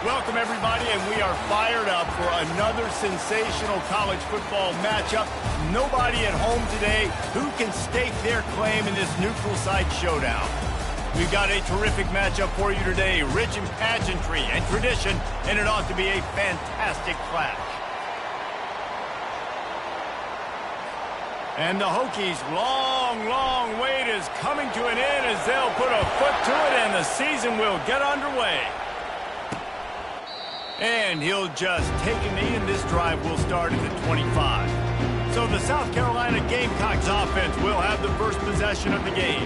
Welcome, everybody, and we are fired up for another sensational college football matchup. Nobody at home today who can stake their claim in this neutral site showdown. We've got a terrific matchup for you today, rich in pageantry and tradition, and it ought to be a fantastic clash. And the Hokies' long wait is coming to an end as they'll put a foot to it, and the season will get underway. And he'll just take a knee, and this drive will start at the 25. So the South Carolina Gamecocks offense will have the first possession of the game.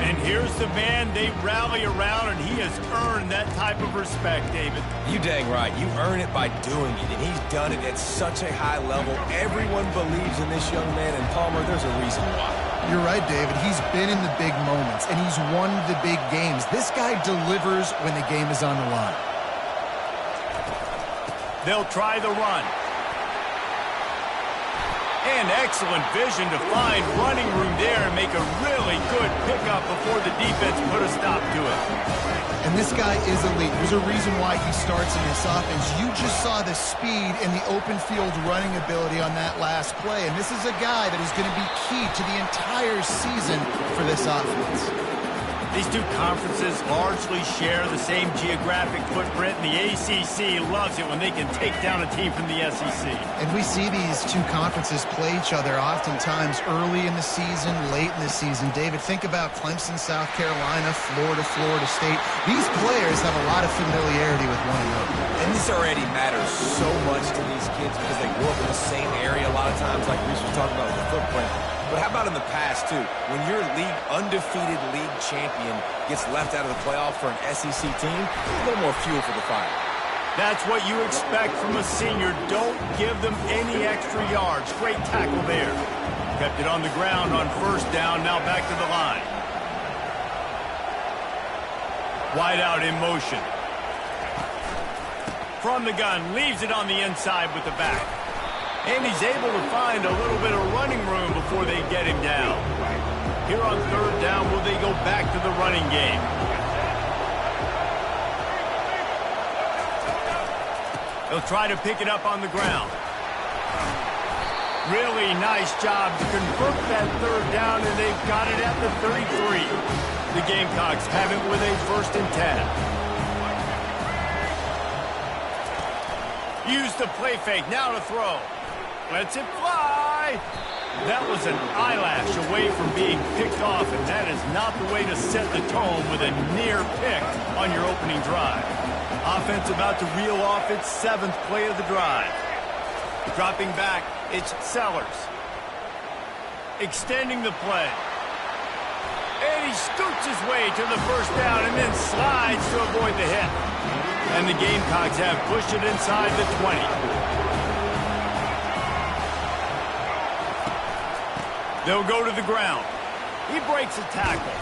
And here's the man they rally around, and he has earned that type of respect, David. You dang right. You earn it by doing it, and he's done it at such a high level. Everyone believes in this young man, and Palmer, there's a reason why. You're right, David. He's been in the big moments, and he's won the big games. This guy delivers when the game is on the line. They'll try the run. And excellent vision to find running room there and make a really good pickup before the defense put a stop to it. And this guy is elite. There's a reason why he starts in this offense. You just saw the speed and the open field running ability on that last play. And this is a guy that is going to be key to the entire season for this offense. These two conferences largely share the same geographic footprint, and the ACC loves it when they can take down a team from the SEC. And we see these two conferences play each other oftentimes early in the season, late in the season. David, think about Clemson, South Carolina, Florida State. These players have a lot of familiarity with one another. And this already matters so much to these kids because they grew up in the same area a lot of times, like Reese was talking about with the footprint. But how about in the past, too? When your undefeated league champion gets left out of the playoff for an SEC team, a little more fuel for the fire. That's what you expect from a senior. Don't give them any extra yards. Great tackle there. Kept it on the ground on first down, now back to the line. Wide out in motion. From the gun, leaves it on the inside with the back. And he's able to find a little bit of running room before they get him down. Here on third down, will they go back to the running game? They'll try to pick it up on the ground. Really nice job to convert that third down, and they've got it at the 33. The Gamecocks have it with a 1st and 10. Use the play fake, now to throw. Lets it fly. That was an eyelash away from being picked off, and that is not the way to set the tone with a near pick on your opening drive. Offense about to reel off its 7th play of the drive. Dropping back, it's Sellers. Extending the play. And he scoots his way to the first down and then slides to avoid the hit. And the Gamecocks have pushed it inside the 20. They'll go to the ground. He breaks a tackle.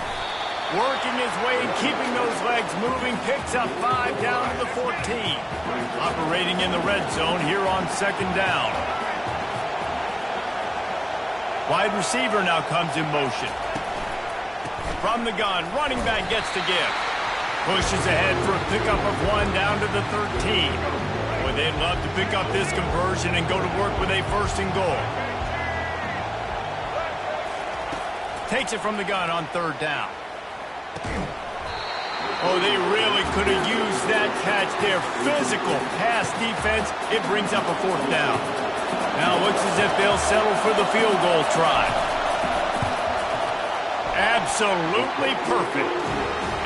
Working his way and keeping those legs moving. Picks up 5 down to the 14. Operating in the red zone here on 2nd down. Wide receiver now comes in motion. From the gun, running back gets to give. Pushes ahead for a pickup of 1 down to the 13. Boy, they'd love to pick up this conversion and go to work with a 1st and goal. Takes it from the gun on 3rd down. Oh, they really could have used that catch there. Physical pass defense. It brings up a 4th down. Now looks as if they'll settle for the field goal try. Absolutely perfect.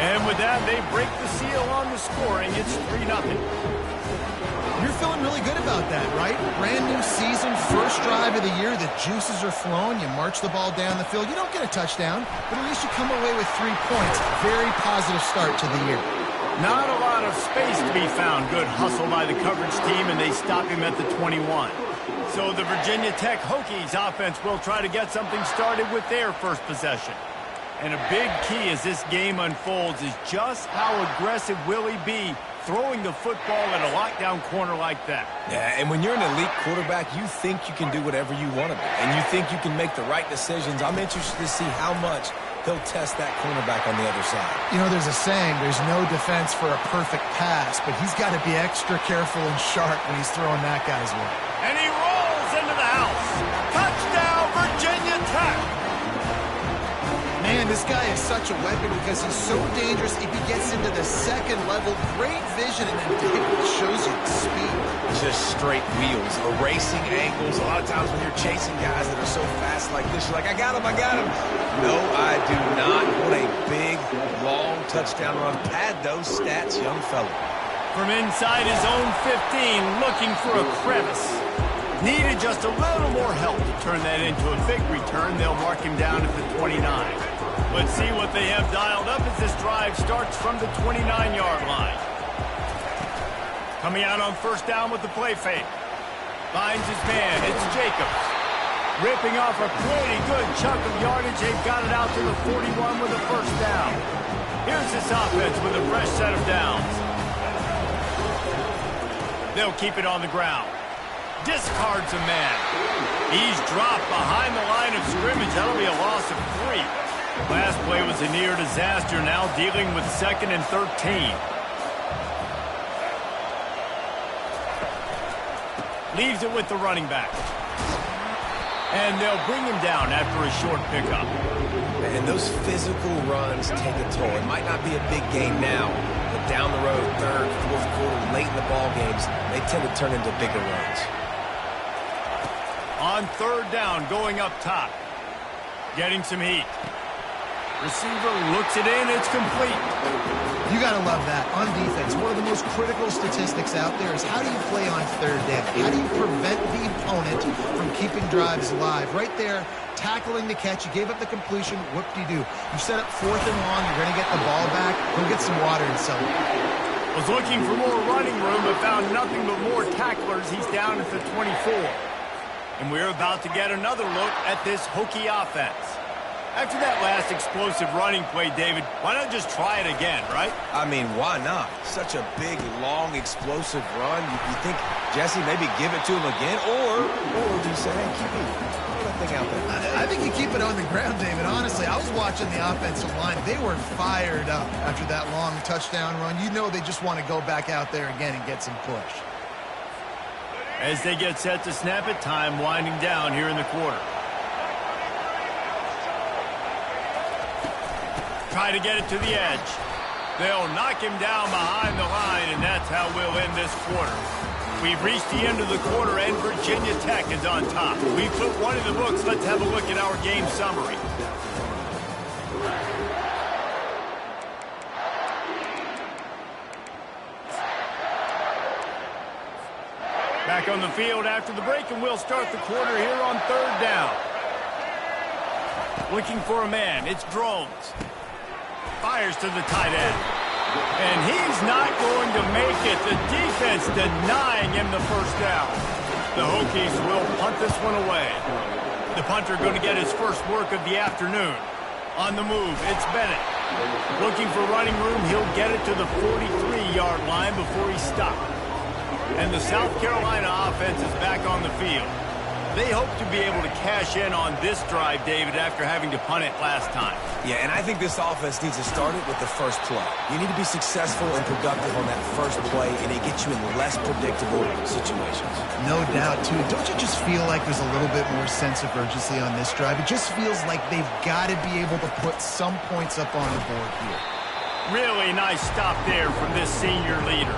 And with that, they break the seal on the scoring. It's 3-0. You're feeling really good about that, right? Brand new season, 1st drive of the year. The juices are flowing. You march the ball down the field. You don't get a touchdown, but at least you come away with 3 points. Very positive start to the year. Not a lot of space to be found. Good hustle by the coverage team, and they stop him at the 21. So the Virginia Tech Hokies offense will try to get something started with their first possession. And a big key as this game unfolds is just how aggressive will he be throwing the football at a lockdown corner like that. Yeah, and when you're an elite quarterback, you think you can do whatever you want to do, and you think you can make the right decisions. I'm interested to see how much he'll test that cornerback on the other side. You know, there's a saying, there's no defense for a perfect pass, but he's got to be extra careful and sharp when he's throwing that guy's way. And he rolls into the house. Touchdown, Virginia Tech. Man, this guy is such a weapon because he's so dangerous if he gets into the second level. Great vision, and then David shows you the speed. Just straight wheels, erasing angles. A lot of times when you're chasing guys that are so fast like this, you're like, I got him. No, I do not. What a big, long touchdown run. Pad those stats, young fella. From inside his own 15, looking for a crevice. Needed just a little more help to turn that into a big return. They'll mark him down at the 29. Let's see what they have dialed up as this drive starts from the 29-yard line. Coming out on first down with the play fake. Finds his man. It's Jacobs. Ripping off a pretty good chunk of yardage. They've got it out to the 41 with a first down. Here's this offense with a fresh set of downs. They'll keep it on the ground. Discards a man. He's dropped behind the line of scrimmage. That'll be a loss of 3. Last play was a near disaster. Now dealing with 2nd and 13. Leaves it with the running back. And they'll bring him down after a short pickup. And those physical runs take a toll. It might not be a big gain now, but down the road, 3rd, 4th quarter, late in the ball games, they tend to turn into bigger runs. On 3rd down, going up top. Getting some heat. Receiver looks it in. It's complete. You got to love that. On defense, one of the most critical statistics out there is how do you play on 3rd down? How do you prevent the opponent from keeping drives alive? Right there, tackling the catch. You gave up the completion. Whoop-de-doo. You set up 4th and long. You're going to get the ball back. Go get some water and celebrate. Was looking for more running room, but found nothing but more tacklers. He's down at the 24. And we're about to get another look at this Hokie offense. After that last explosive running play, David, why not just try it again, right? I mean, why not? Such a big, long, explosive run. You think, Jesse, maybe give it to him again? Or do you say, hey, keep it, throw that thing out there? I think you keep it on the ground, David. Honestly, I was watching the offensive line. They were fired up after that long touchdown run. You know they just want to go back out there again and get some push. As they get set to snap it, time winding down here in the quarter. Try to get it to the edge. They'll knock him down behind the line, and that's how we'll end this quarter. We've reached the end of the quarter, and Virginia Tech is on top. We put one in the books. Let's have a look at our game summary. Back on the field after the break, and we'll start the quarter here on 3rd down. Looking for a man. It's Drones. Fires to the tight end. And he's not going to make it. The defense denying him the first down. The Hokies will punt this one away. The punter going to get his first work of the afternoon. On the move, it's Bennett. Looking for running room, he'll get it to the 43-yard line before he's stopped. And the South Carolina offense is back on the field. They hope to be able to cash in on this drive, David, after having to punt it last time. Yeah, and I think this offense needs to start it with the first play. You need to be successful and productive on that first play, and it gets you in less predictable situations. No doubt, too. Don't you just feel like there's a little bit more sense of urgency on this drive? It just feels like they've got to be able to put some points up on the board here. Really nice stop there from this senior leader.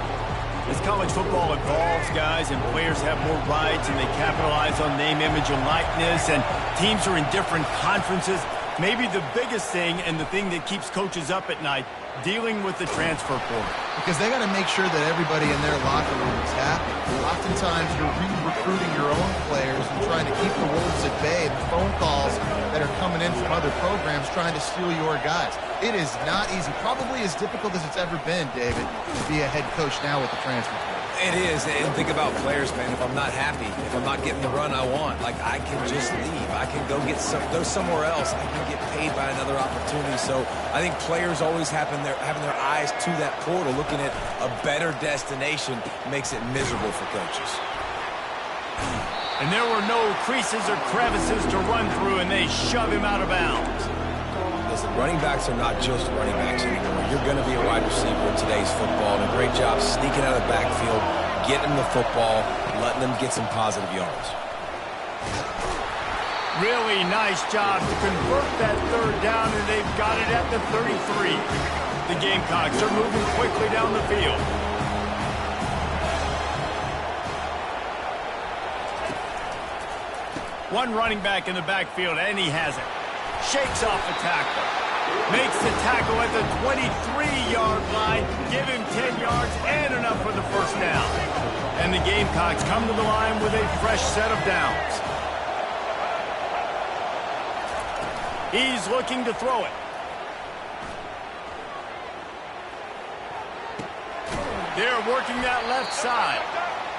As college football evolves, guys, and players have more rights and they capitalize on name, image, and likeness, and teams are in different conferences, maybe the biggest thing and the thing that keeps coaches up at night, dealing with the transfer portal. Because they got to make sure that everybody in their locker room is happy. Oftentimes, you're re-recruiting your own players and trying to keep the wolves at bay, and the phone calls that are coming in from other programs trying to steal your guys. It is not easy. Probably as difficult as it's ever been, David, to be a head coach now with the transfer portal. It is, and think about players, man. If I'm not happy, if I'm not getting the run I want, like I can just leave. I can go go somewhere else. I can get paid by another opportunity. So I think players always having their eyes to that portal, looking at a better destination, makes it miserable for coaches. And there were no creases or crevices to run through, and they shove him out of bounds. The Listen, running backs are not just running backs anymore. You're going to be a wide receiver in today's football, and a great job sneaking out of the backfield, getting them the football, letting them get some positive yards. Really nice job to convert that third down, and they've got it at the 33. The Gamecocks are moving quickly down the field. One running back in the backfield, and he has it. Shakes off the tackle. Makes the tackle at the 23-yard line. Give him 10 yards and enough for the first down. And the Gamecocks come to the line with a fresh set of downs. He's looking to throw it. They're working that left side.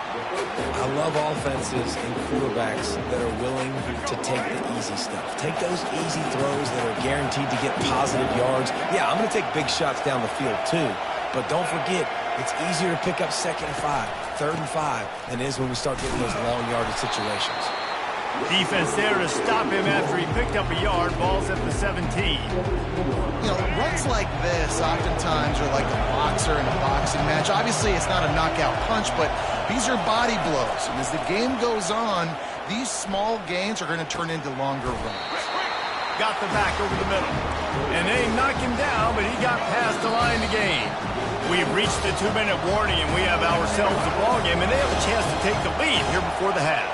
I love offenses and quarterbacks that are willing to take the easy stuff. Take those easy throws that are guaranteed to get positive yards. Yeah, I'm going to take big shots down the field too. But don't forget, it's easier to pick up 2nd and 5, 3rd and 5 than it is when we start getting those long yardage situations. Defense there to stop him after he picked up a yard. Ball's at the 17. You know, runs like this oftentimes are like a boxer in a boxing match. Obviously, it's not a knockout punch, but these are body blows. And as the game goes on, these small gains are going to turn into longer runs. Got the back over the middle. And they knock him down, but he got past the line to gain. We've reached the 2-minute warning, and we have ourselves a ball game, and they have a chance to take the lead here before the half.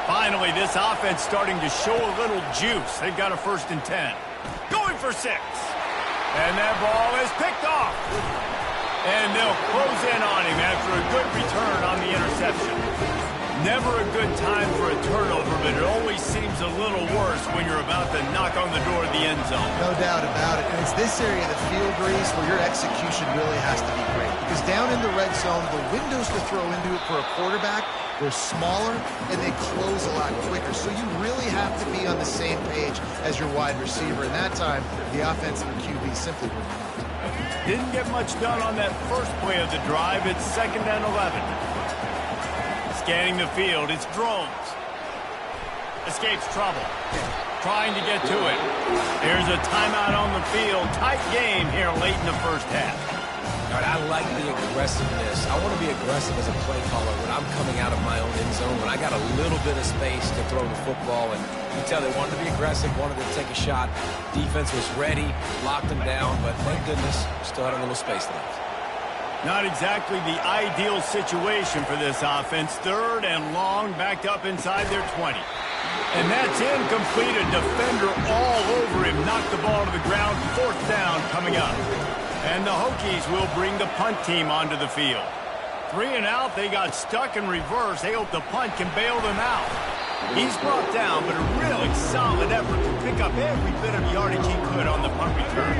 Finally, this offense starting to show a little juice. They've got a 1st and 10. Going for 6. And that ball is picked off. And they'll close in on him after a good return on the interception. Never a good time for a turnover, but it always seems a little worse when you're about to knock on the door of the end zone. No doubt about it. And it's this area of the field, Reese, where your execution really has to be great. Because down in the red zone, the windows to throw into it for a quarterback, they're smaller and they close a lot quicker. So you really have to be on the same page as your wide receiver. And that time, the offensive QB simply would not. Didn't get much done on that first play of the drive. It's 2nd and 11. Scanning the field, it's Drones. Escapes trouble. Trying to get to it. There's a timeout on the field. Tight game here late in the first half. All right, I like the aggressiveness. I want to be aggressive as a play caller when I'm coming out of my own end zone, when I got a little bit of space to throw the football. And you can tell they wanted to be aggressive, wanted to take a shot. Defense was ready, locked them down, but thank goodness, still had a little space left. Not exactly the ideal situation for this offense. 3rd and long, backed up inside their 20. And that's incomplete. A defender all over him. Knocked the ball to the ground. 4th down coming up. And the Hokies will bring the punt team onto the field. 3 and out. They got stuck in reverse. They hope the punt can bail them out. He's brought down, but a really solid effort to pick up every bit of yardage he could on the punt return.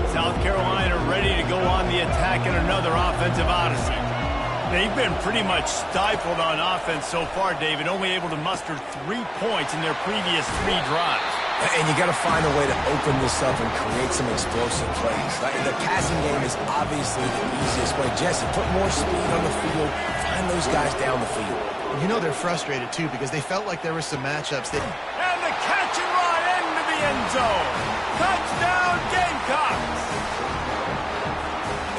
South Carolina ready to go on the attack in another offensive odyssey. They've been pretty much stifled on offense so far, David, only able to muster 3 points in their previous 3 drives. And you got to find a way to open this up and create some explosive plays. The passing game is obviously the easiest way. Jesse, put more speed on the field. Find those guys down the field. You know they're frustrated, too, because they felt like there were some matchups that... And the catch and run into the end zone. Touchdown, Gamecocks!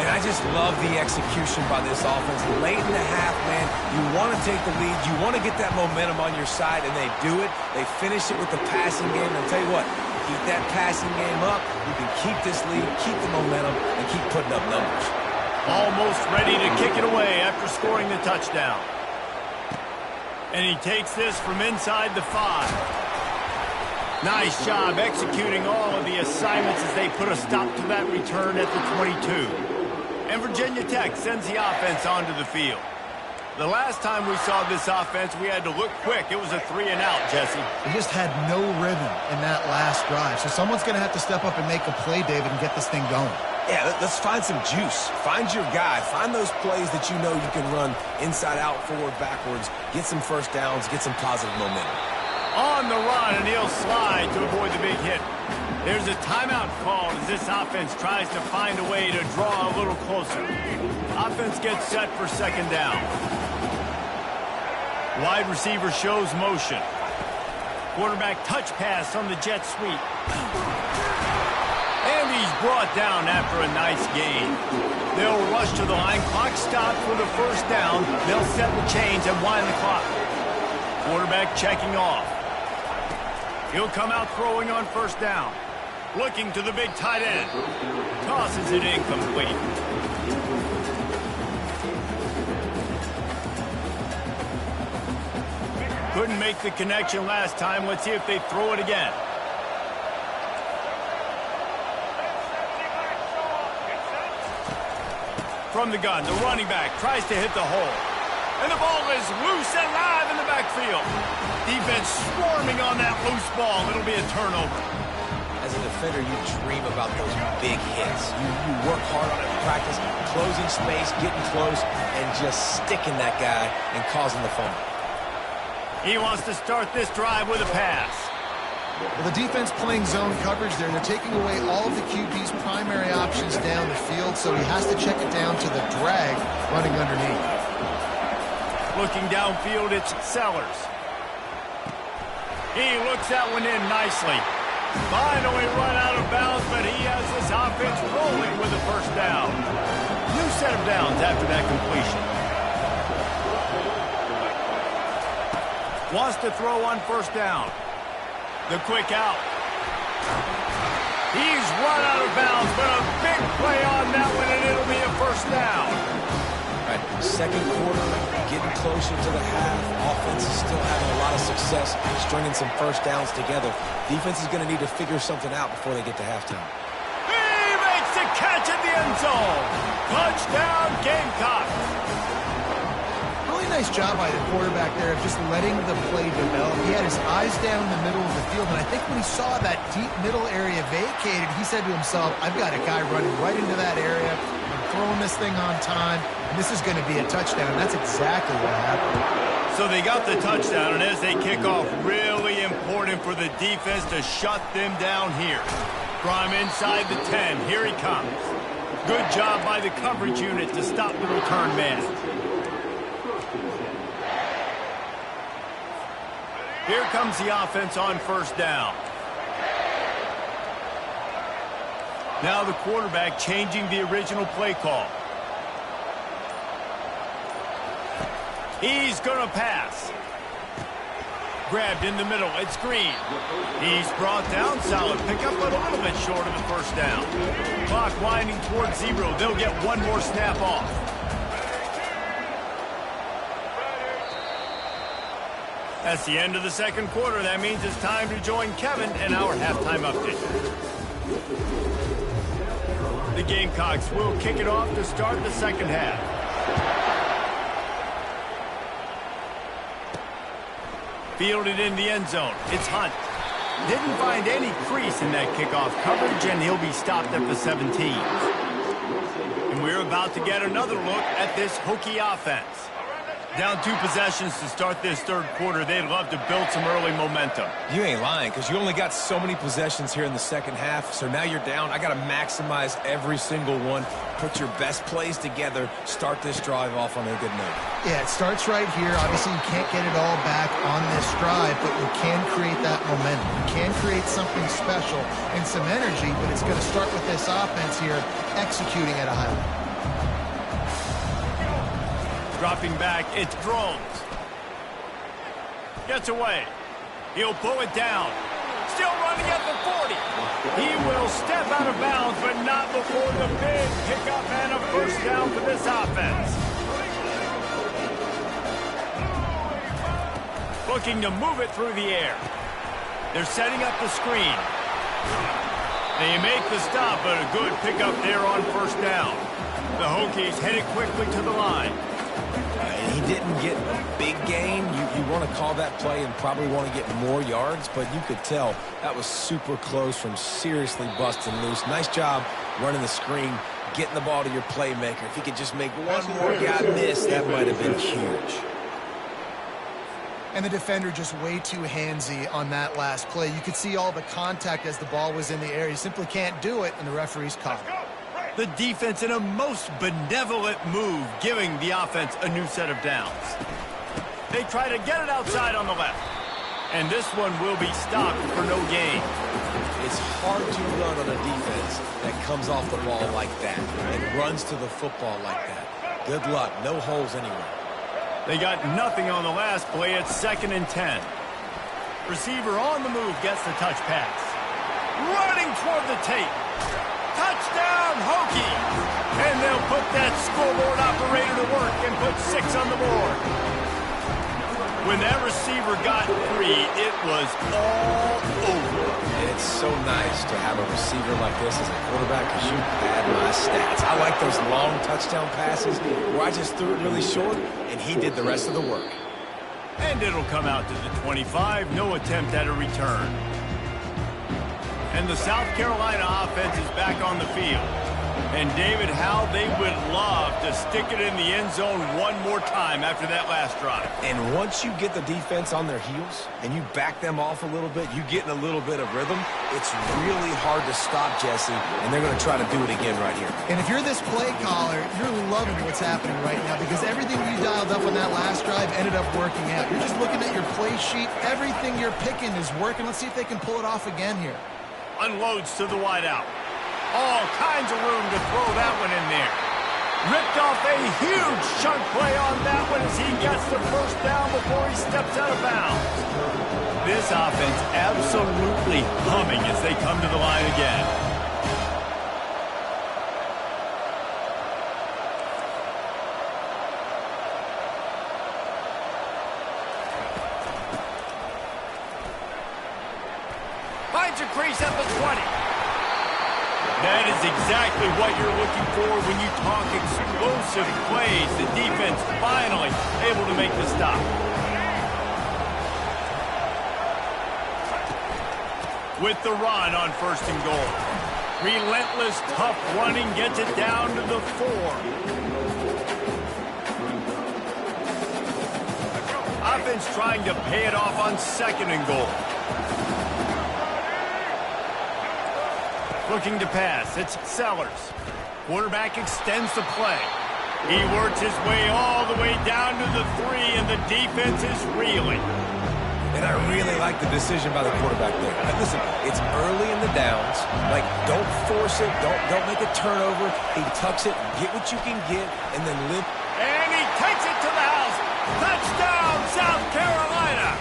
And I just love the execution by this offense. Late in the half, man, you want to take the lead. You want to get that momentum on your side, and they do it. They finish it with the passing game. And I'll tell you what, keep that passing game up. You can keep this lead, keep the momentum, and keep putting up numbers. Almost ready to kick it away after scoring the touchdown. And he takes this from inside the 5. Nice job executing all of the assignments as they put a stop to that return at the 22. And Virginia Tech sends the offense onto the field. The last time we saw this offense, we had to look quick. It was a 3 and out, Jesse. They just had no rhythm in that last drive. So someone's going to have to step up and make a play, David, and get this thing going. Yeah, let's find some juice. Find your guy. Find those plays that you know you can run inside out, forward, backwards. Get some first downs. Get some positive momentum. On the run, and he'll slide to avoid the big hit. There's a timeout called as this offense tries to find a way to draw a little closer. Offense gets set for 2nd down. Wide receiver shows motion. Quarterback touch pass on the jet sweep. brought down after a nice gain. They'll rush to the line. Clock stopped for the first down. They'll set the chains and wind the clock. Quarterback checking off. He'll come out throwing on first down. Looking to the big tight end. Tosses it incomplete. Couldn't make the connection last time. Let's see if they throw it again. From the gun, the running back tries to hit the hole. And the ball is loose and live in the backfield. Defense swarming on that loose ball. It'll be a turnover. As a defender, you dream about those big hits. You work hard on it in practice, closing space, getting close, and just sticking that guy and causing the fumble. He wants to start this drive with a pass. Well, the defense playing zone coverage there. They're taking away all of the QB's primary options down the field, so he has to check it down to the drag running underneath. Looking downfield, it's Sellers. He looks that one in nicely. Finally run out of bounds, but he has this offense rolling with the first down. New set of downs after that completion. Wants to throw on first down. The quick out. He's run out of bounds, but a big play on that one, and it'll be a first down. Right, second quarter, getting closer to the half. Offense is still having a lot of success stringing some first downs together. Defense is going to need to figure something out before they get to halftime. He makes the catch in the end zone. Touchdown, Gamecocks. Really nice job by the quarterback there of just letting the play develop. He had his eyes down the middle of the field, and I think when he saw that deep middle area vacated, he said to himself, I've got a guy running right into that area. I'm throwing this thing on time, and this is going to be a touchdown. That's exactly what happened. So they got the touchdown, and as they kick off, really important for the defense to shut them down here. From inside the 10, here he comes. Good job by the coverage unit to stop the return man. Here comes the offense on first down. Now the quarterback changing the original play call. He's going to pass. Grabbed in the middle. It's Green. He's brought down. Solid pickup, but a little bit short of the first down. Clock winding towards 0. They'll get one more snap off. That's the end of the second quarter. That means it's time to join Kevin in our halftime update. The Gamecocks will kick it off to start the second half. Fielded in the end zone. It's Hunt. Didn't find any crease in that kickoff coverage, and he'll be stopped at the 17. And we're about to get another look at this Hokie offense. Down 2 possessions to start this third quarter. They'd love to build some early momentum. You ain't lying, because you only got so many possessions here in the second half, so now you're down. I got to maximize every single one. Put your best plays together. Start this drive off on a good note. Yeah, it starts right here. Obviously, you can't get it all back on this drive, but you can create that momentum. You can create something special and some energy, but it's going to start with this offense here executing at a high level. Dropping back, it's Drones. Gets away. He'll pull it down. Still running at the 40. He will step out of bounds, but not before the big pickup and a first down for this offense. Looking to move it through the air. They're setting up the screen. They make the stop, but a good pickup there on first down. The Hokies headed quickly to the line. He didn't get a big gain. You want to call that play and probably want to get more yards, but you could tell that was super close from seriously busting loose. Nice job running the screen, getting the ball to your playmaker. If he could just make one more guy miss, that might have been huge. And the defender just way too handsy on that last play. You could see all the contact as the ball was in the air. He simply can't do it, and the referee's caught it. The defense in a most benevolent move, giving the offense a new set of downs. They try to get it outside on the left. And this one will be stopped for no gain. It's It's hard to run on a defense that comes off the ball like that and runs to the football like that. Good luck. No holes anywhere. They got nothing on the last play. It's 2nd and 10. Receiver on the move gets the touch pass. Running toward the tape. Touchdown, Hokies! And they'll put that scoreboard operator to work and put 6 on the board. When that receiver got free, it was all over. It's so nice to have a receiver like this as a quarterback because you pad my stats. I like those long touchdown passes where I just threw it really short and he did the rest of the work. And it'll come out to the 25. No attempt at a return. And the South Carolina offense is back on the field. And David, how they would love to stick it in the end zone one more time after that last drive. And once you get the defense on their heels and you back them off a little bit, you get in a little bit of rhythm, it's really hard to stop, Jesse, and they're going to try to do it again right here. And if you're this play caller, you're loving what's happening right now because everything you dialed up on that last drive ended up working out. You're just looking at your play sheet. Everything you're picking is working. Let's see if they can pull it off again here. Unloads to the wideout. All kinds of room to throw that one in there. Ripped off a huge chunk play on that one as he gets the first down before he steps out of bounds. This offense absolutely humming as they come to the line again. Finds a crease at the 20. That is exactly what you're looking for when you talk explosive plays. The defense finally able to make the stop. With the run on 1st and goal. Relentless, tough running gets it down to the 4. Offense trying to pay it off on 2nd and goal. Looking to pass. It's Sellers. Quarterback extends the play. He works his way all the way down to the 3, and the defense is reeling. And I really like the decision by the quarterback there. Like, listen, it's early in the downs. Like, don't force it. Don't make a turnover. He tucks it, get what you can get, and then live. And he takes it to the house. Touchdown, South Carolina.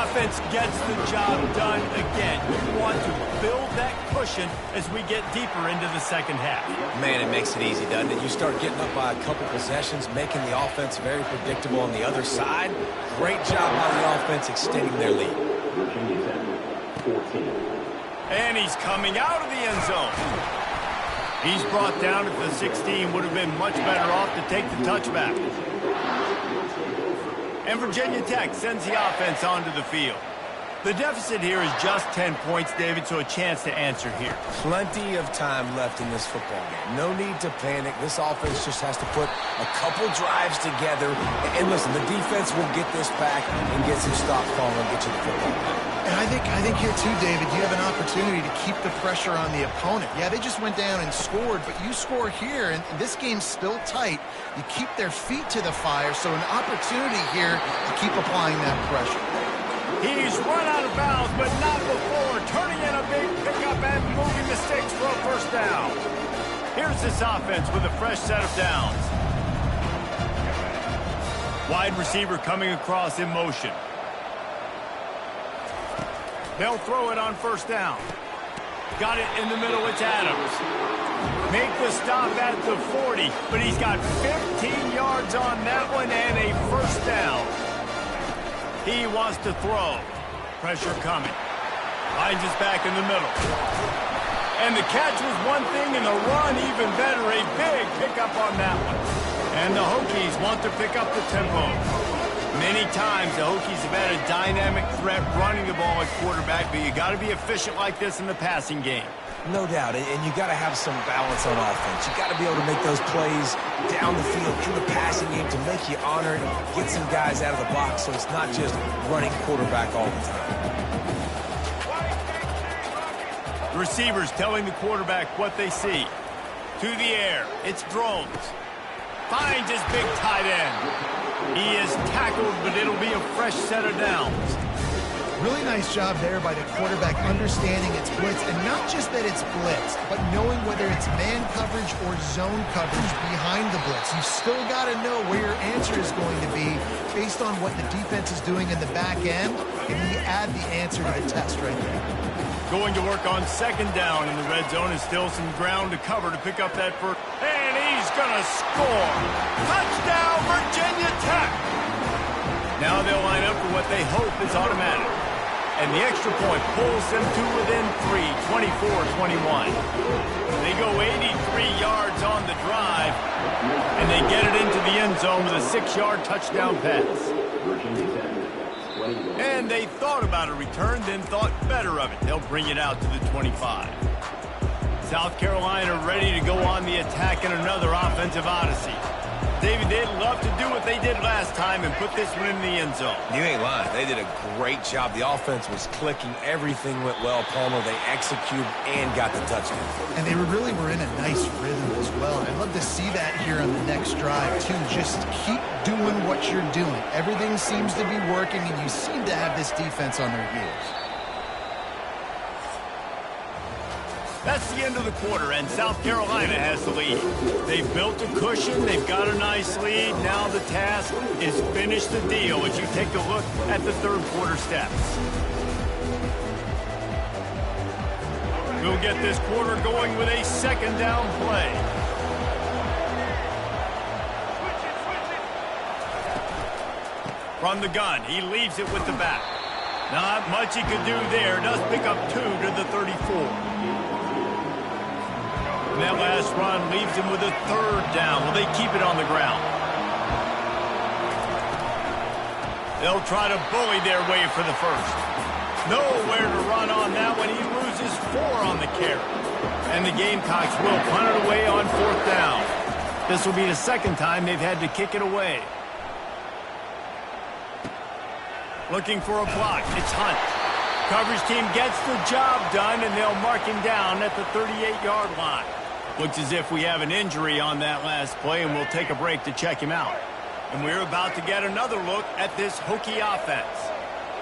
Offense gets the job done again. You want to build that cushion as we get deeper into the 2nd half. Man, it makes it easy, doesn't it? You start getting up by a couple possessions, making the offense very predictable on the other side. Great job by the offense extending their lead. And he's coming out of the end zone. He's brought down at the 16. Would have been much better off to take the touchback. And Virginia Tech sends the offense onto the field. The deficit here is just 10 points, David, so a chance to answer here. Plenty of time left in this football game. No need to panic. This offense just has to put a couple drives together. And listen, the defense will get this back and get some stops calling and get you the football back. And I think here too, David, you have an opportunity to keep the pressure on the opponent. Yeah, they just went down and scored, but you score here, and this game's still tight. You keep their feet to the fire, so an opportunity here to keep applying that pressure. He's run out of bounds, but not before turning in a big pickup and moving the sticks for a 1st down. Here's this offense with a fresh set of downs. Wide receiver coming across in motion. They'll throw it on 1st down. Got it in the middle. It's Adams. Make the stop at the 40, but he's got 15 yards on that one and a 1st down. He wants to throw. Pressure coming. Finds us back in the middle. And the catch was one thing, and the run even better. A big pickup on that one. And the Hokies want to pick up the tempo. Many times the Hokies have had a dynamic threat running the ball at quarterback, but you got to be efficient like this in the passing game. No doubt, and you got to have some balance on offense. You got to be able to make those plays down the field in the passing game to make you honor it, get some guys out of the box so it's not just running quarterback all the time. The receivers telling the quarterback what they see. To the air, it's Drones. Finds his big tight end. He is tackled, but it'll be a fresh set of downs. Really nice job there by the quarterback understanding it's blitz, and not just that it's blitz, but knowing whether it's man coverage or zone coverage behind the blitz. You've still got to know where your answer is going to be based on what the defense is doing in the back end, and you add the answer to the test right there. Going to work on second down in the red zone is still some ground to cover to pick up that first. And he's going to score. Touchdown, Virginia Tech. Now they'll line up for what they hope is automatic. And the extra point pulls them to within 3, 24-21. They go 83 yards on the drive, and they get it into the end zone with a 6-yard touchdown pass. And they thought about a return, then thought better of it. They'll bring it out to the 25. South Carolina ready to go on the attack in another offensive odyssey. David, they'd love to do what they did last time and put this one in the end zone. You ain't lying. They did a great job. The offense was clicking. Everything went well. Palmer, they executed and got the touchdown. And they really were in a nice rhythm as well. I'd love to see that here on the next drive, too. Just keep doing what you're doing. Everything seems to be working, and you seem to have this defense on their heels. That's the end of the quarter, and South Carolina has the lead. They've built a cushion. They've got a nice lead. Now the task is finish the deal as you take a look at the third quarter stats. We'll get this quarter going with a second down play. From the gun, he leaves it with the back. Not much he could do there. Does pick up 2 to the 34. And that last run leaves him with a third down. Will they keep it on the ground? They'll try to bully their way for the first. Nowhere to run on that one. He loses 4 on the carry. And the Gamecocks will punt it away on fourth down. This will be the second time they've had to kick it away. Looking for a block. It's Hunt. Coverage team gets the job done, and they'll mark him down at the 38-yard line. Looks as if we have an injury on that last play, and we'll take a break to check him out. And we're about to get another look at this Hokie offense.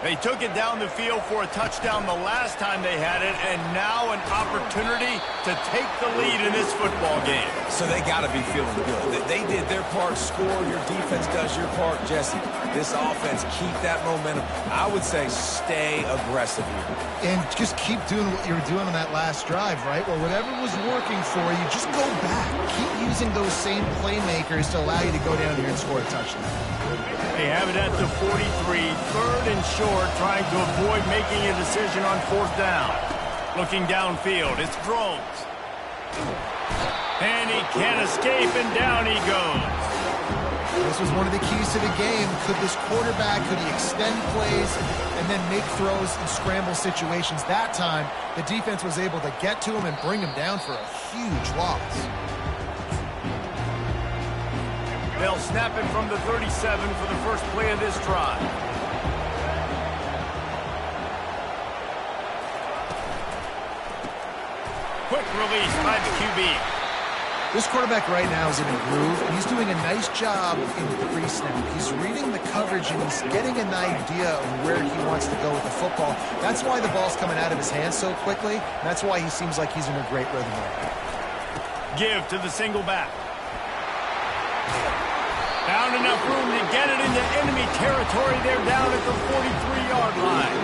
They took it down the field for a touchdown the last time they had it, and now an opportunity to take the lead in this football game. So they got to be feeling good. They did their part, score. Your defense does your part. Jesse, this offense, keep that momentum. I would say stay aggressive here. And just keep doing what you were doing on that last drive, right? Well, whatever was working for you, just go back. Keep using those same playmakers to allow you to go down here and score a touchdown. They have it at the 43, third and short, trying to avoid making a decision on fourth down. Looking downfield, it's Drones. And he can't escape, and down he goes. This was one of the keys to the game. Could this quarterback, could he extend plays and then make throws in scramble situations? That time, the defense was able to get to him and bring him down for a huge loss. They'll snap it from the 37 for the first play of this drive. Quick release by the QB. This quarterback right now is in a groove, and he's doing a nice job in pre-snap. He's reading the coverage, and he's getting an idea of where he wants to go with the football. That's why the ball's coming out of his hands so quickly. That's why he seems like he's in a great rhythm right now. Give to the single back. Found enough room to get it into enemy territory. They're down at the 43-yard line.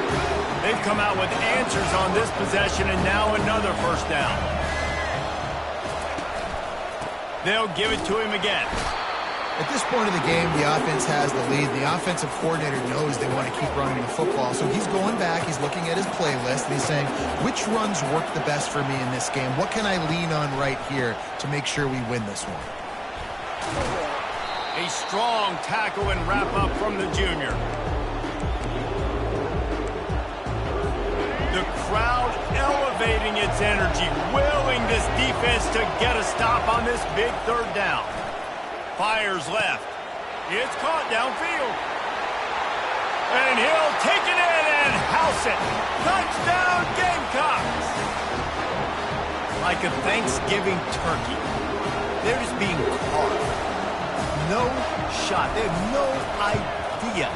They've come out with answers on this possession, and now another first down. They'll give it to him again. At this point of the game, the offense has the lead. The offensive coordinator knows they want to keep running the football. So he's going back, he's looking at his playlist, and he's saying, which runs work the best for me in this game? What can I lean on right here to make sure we win this one? A strong tackle and wrap-up from the junior. The crowd elevating its energy, willing this defense to get a stop on this big third down. Fires left. It's caught downfield. And he'll take it in and house it. Touchdown, Gamecocks! Like a Thanksgiving turkey, they're just being carved. No shot. They have no idea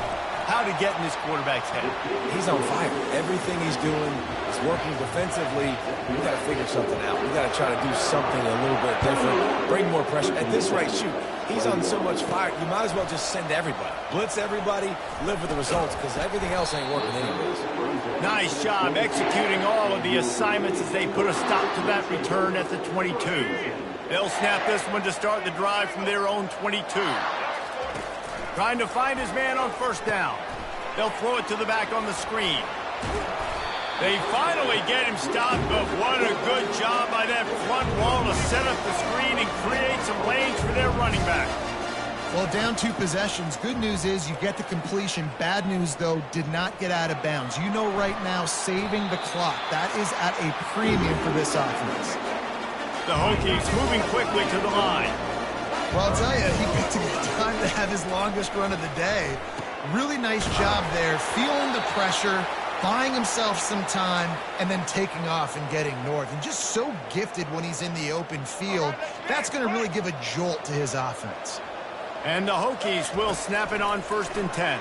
how to get in this quarterback's head. He's on fire. Everything he's doing is working defensively. We got to figure something out. We got to try to do something a little bit different, bring more pressure. At this rate, shoot, he's on so much fire, you might as well just send everybody. Blitz everybody, live with the results, because everything else ain't working anyways. Nice job executing all of the assignments as they put a stop to that return at the 22. They'll snap this one to start the drive from their own 22. Trying to find his man on first down. They'll throw it to the back on the screen. They finally get him stopped, but what a good job by that front wall to set up the screen and create some lanes for their running back. Well, down 2 possessions. Good news is you get the completion. Bad news, though, did not get out of bounds. You know right now, saving the clock. That is at a premium for this offense. The Hokies moving quickly to the line. Well, I'll tell you, he picked a good time to have his longest run of the day. Really nice job there, feeling the pressure, buying himself some time, and then taking off and getting north. And just so gifted when he's in the open field. That's going to really give a jolt to his offense. And the Hokies will snap it on 1st and 10.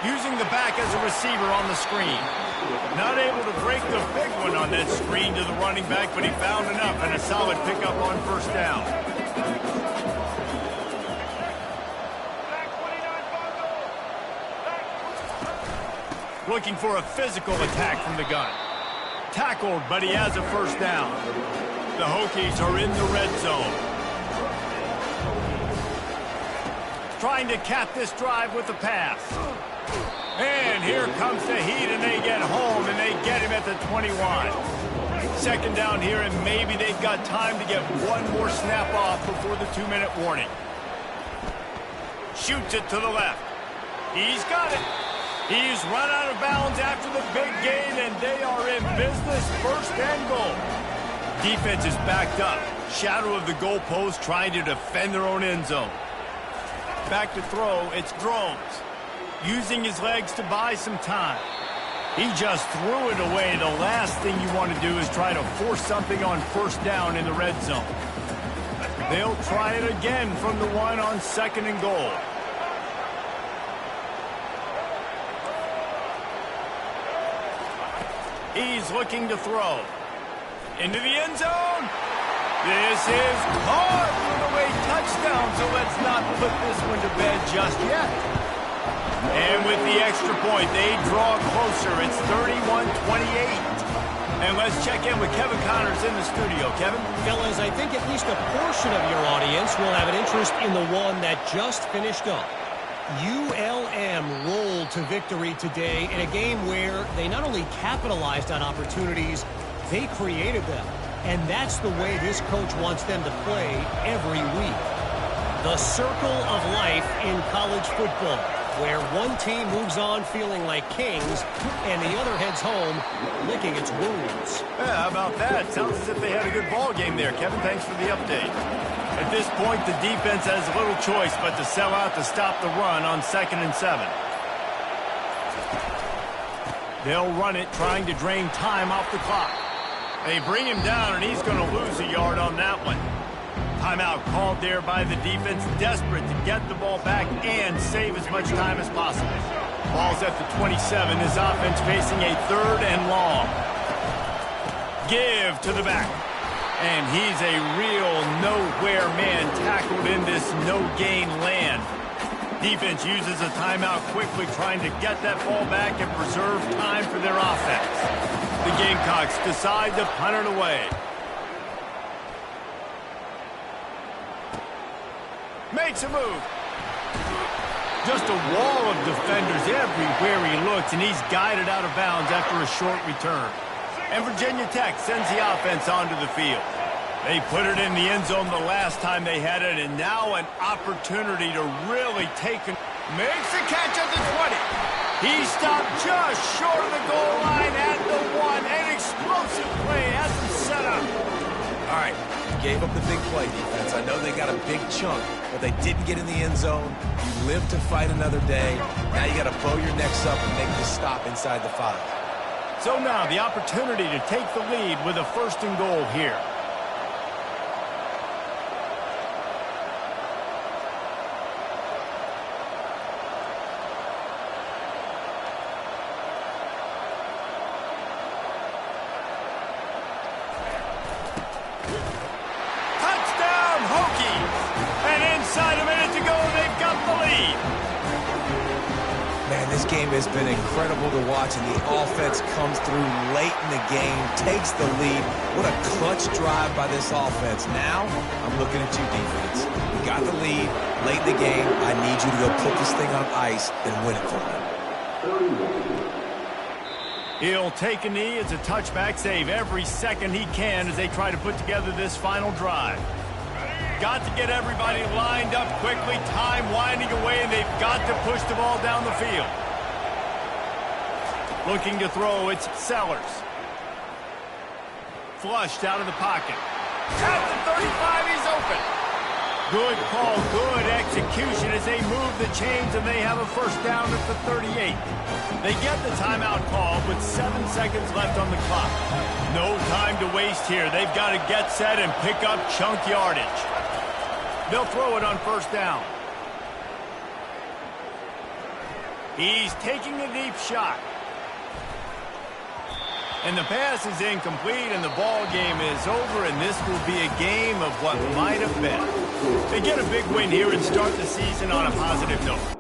Using the back as a receiver on the screen. Not able to break the big one on that screen to the running back, but he found enough and a solid pickup on 1st down. Looking for a physical attack from the gun. Tackled, but he has a 1st down. The Hokies are in the red zone. Trying to cap this drive with a pass. And here comes the heat, and they get home, and they get him at the 21. 2nd down here, and maybe they've got time to get one more snap off before the 2-minute warning. Shoots it to the left. He's got it. He's run out of bounds after the big gain, and they are in business. 1st and goal. Defense is backed up. Shadow of the goalpost trying to defend their own end zone. Back to throw, it's Drones. Using his legs to buy some time. He just threw it away. The last thing you want to do is try to force something on 1st down in the red zone. They'll try it again from the 1 on 2nd and goal. He's looking to throw. Into the end zone. This is caught for the way touchdown, so let's not put this one to bed just yet. And with the extra point, they draw closer. It's 31-28. And let's check in with Kevin Connors in the studio. Kevin? Fellas, I think at least a portion of your audience will have an interest in the one that just finished up. ULM rolled to victory today in a game where they not only capitalized on opportunities, they created them. And that's the way this coach wants them to play every week. The circle of life in college football, where one team moves on feeling like kings and the other heads home licking its wounds. Yeah, how about that? Sounds as if they had a good ball game there. Kevin, thanks for the update. At this point, the defense has little choice but to sell out to stop the run on 2nd and 7. They'll run it, trying to drain time off the clock. They bring him down, and he's going to lose a yard on that one. Timeout called there by the defense, desperate to get the ball back and save as much time as possible. Ball's at the 27. His offense facing a 3rd and long. Give to the back. And he's a real nowhere man tackled in this no-gain land. Defense uses a timeout quickly, trying to get that ball back and preserve time for their offense. The Gamecocks decide to punt it away. Makes a move. Just a wall of defenders everywhere he looks, and he's guided out of bounds after a short return. And Virginia Tech sends the offense onto the field. They put it in the end zone the last time they had it, and now an opportunity to really take it. Makes the catch at the 20. He stopped just short of the goal line at the 1. An explosive play has him set up. All right, you gave up the big play, defense. I know they got a big chunk, but they didn't get in the end zone. You live to fight another day. Now you got to bow your necks up and make this stop inside the 5. So now the opportunity to take the lead with a 1st and goal here. game has been incredible to watch, and the offense comes through late in the game, takes the lead. What a clutch drive by this offense. Now, I'm looking at you, defense. We got the lead late in the game. I need you to go put this thing on ice and win it for me. He'll take a knee as a touchback, save every second he can as they try to put together this final drive. Got to get everybody lined up quickly, time winding away, and they've got to push the ball down the field. Looking to throw, it's Sellers. Flushed out of the pocket. At the 35, he's open. Good call, good execution as they move the chains, and they have a first down at the 38. They get the timeout call with 7 seconds left on the clock. No time to waste here. They've got to get set and pick up chunk yardage. They'll throw it on first down. He's taking a deep shot. And the pass is incomplete, and the ball game is over, and this will be a game of what might have been. They get a big win here and start the season on a positive note.